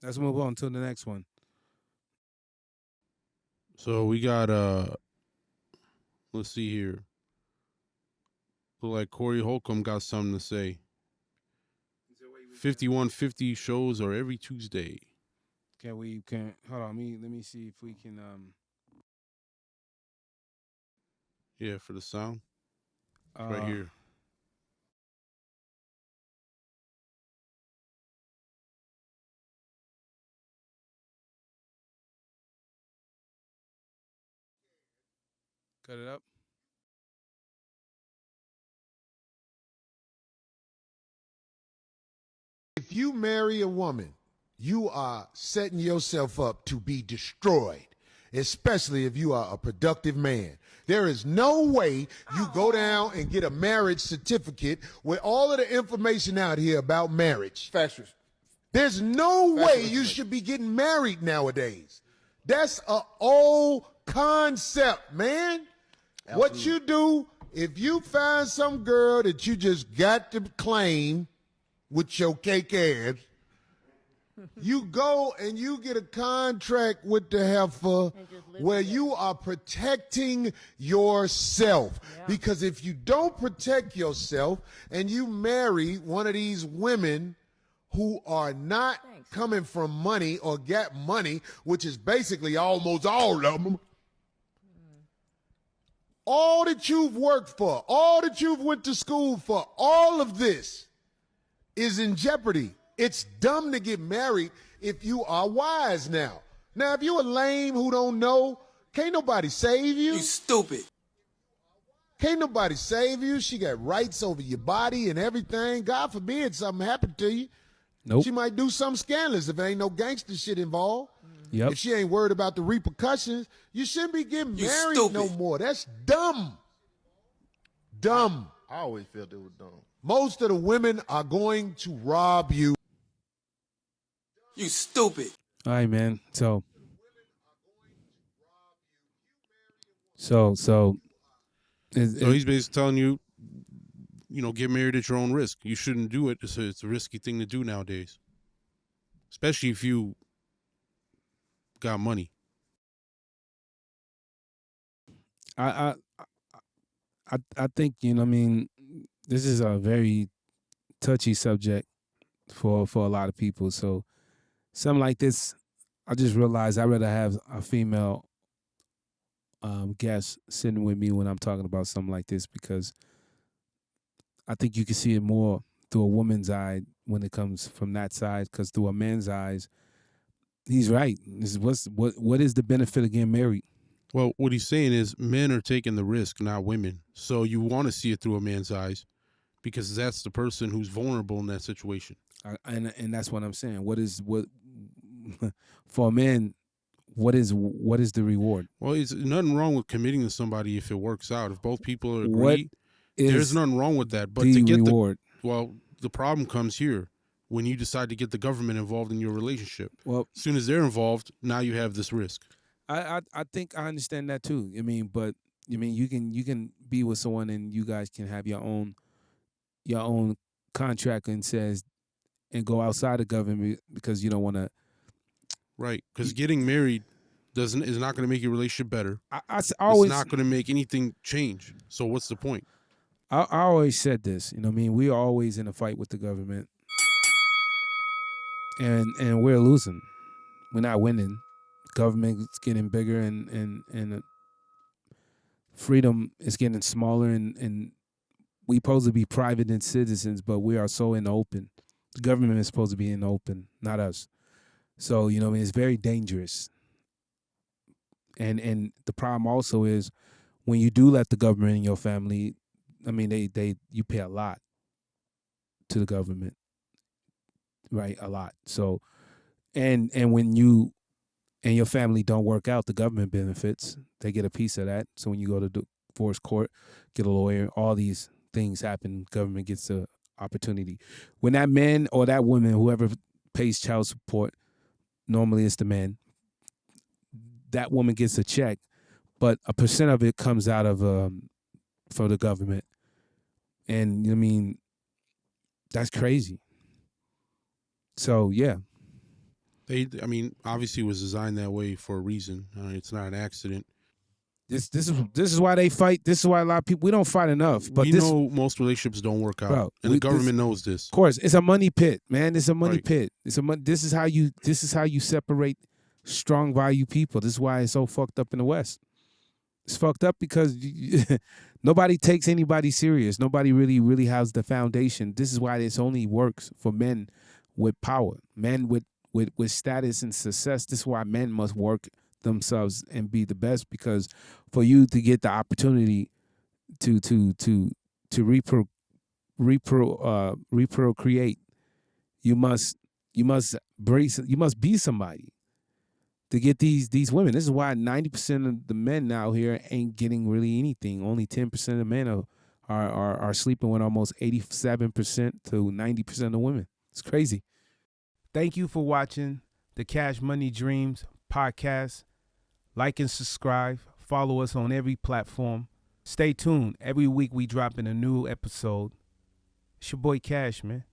Let's move on to the next one. So we got let's see here. Look like Corey Holcomb got something to say. 5150 shows are every Tuesday. Can hold on, let me see if we can Yeah, for the sound. It's right here. cut it up. If you marry a woman, you are setting yourself up to be destroyed, especially if you are a productive man. There is no way you go down and get a marriage certificate with all of the information out here about marriage. Factual. There's no way you should be getting married nowadays. That's an old concept, man. Absolutely. What you do, if you find some girl that you just got to claim with your cake ass, you go and you get a contract with the heifer where you are protecting yourself. Yeah. Because if you don't protect yourself and you marry one of these women who are not coming from money or get money, which is basically almost all of them, all that you've worked for, all that you've went to school for, all of this is in jeopardy. It's dumb to get married if you are wise now. Now, if you a lame who don't know, can't nobody save you. You stupid. Can't nobody save you. She got rights over your body and everything. God forbid something happened to you. Nope. She might do something scandalous if there ain't no gangster shit involved. Yep. If she ain't worried about the repercussions, you shouldn't be getting married no more. That's dumb. Dumb. I always felt it was dumb. Most of the women are going to rob you. You stupid. All right, man. So he's basically telling you, get married at your own risk. You shouldn't do it. It's a risky thing to do nowadays, especially if you got money. I think this is a very touchy subject for a lot of people. So something like this, I just realized I'd rather have a female guest sitting with me when I'm talking about something like this, because I think you can see it more through a woman's eye when it comes from that side, because through a man's eyes, he's right. What is the benefit of getting married? Well, what he's saying is men are taking the risk, not women. So you want to see it through a man's eyes because that's the person who's vulnerable in that situation. And that's what I'm saying. What for a man, what is the reward? Well, it's nothing wrong with committing to somebody if it works out. If both people agree, there's nothing wrong with that. But to get reward? The problem comes here when you decide to get the government involved in your relationship. Well, as soon as they're involved, now you have this risk. I think I understand that too. But you can be with someone and you guys can have your own contract and go outside the government because you don't want to. Right, because getting married is not going to make your relationship better. It's not going to make anything change. So what's the point? I always said this. We are always in a fight with the government, and we're losing. We're not winning. Government's getting bigger and freedom is getting smaller, and we supposed to be private and citizens, but we are so in the open. The government is supposed to be in the open, not us. So, it's very dangerous. And the problem also is when you do let the government in your family, you pay a lot to the government, right? A lot. So, and when you and your family don't work out, the government benefits. They get a piece of that. So when you go to divorce court, get a lawyer, all these things happen. Government gets the opportunity. When that man or that woman, whoever pays child support, normally it's the man, that woman gets a check, but a percent of it comes out of for the government. And that's crazy. So yeah. I mean, obviously it was designed that way for a reason. It's not an accident. This is why they fight. This is why a lot of people, we don't fight enough. But we know most relationships don't work out, bro, and the government knows this. Of course, it's a money pit, man. It's a money Right. pit. This is how you separate strong value people. This is why it's so fucked up in the West. It's fucked up because nobody takes anybody serious. Nobody really has the foundation. This is why this only works for men with power, men with status and success. This is why men must work themselves and be the best, because for you to get the opportunity to reprocreate, you must be somebody to get these women. This is why 90% of the men out here ain't getting really anything. Only 10% of men are sleeping with almost 87% to 90% of women. It's crazy. Thank you for watching the Cash Money Dreams podcast. Like and subscribe. Follow us on every platform. Stay tuned. Every week we drop in a new episode. It's your boy Cash, man.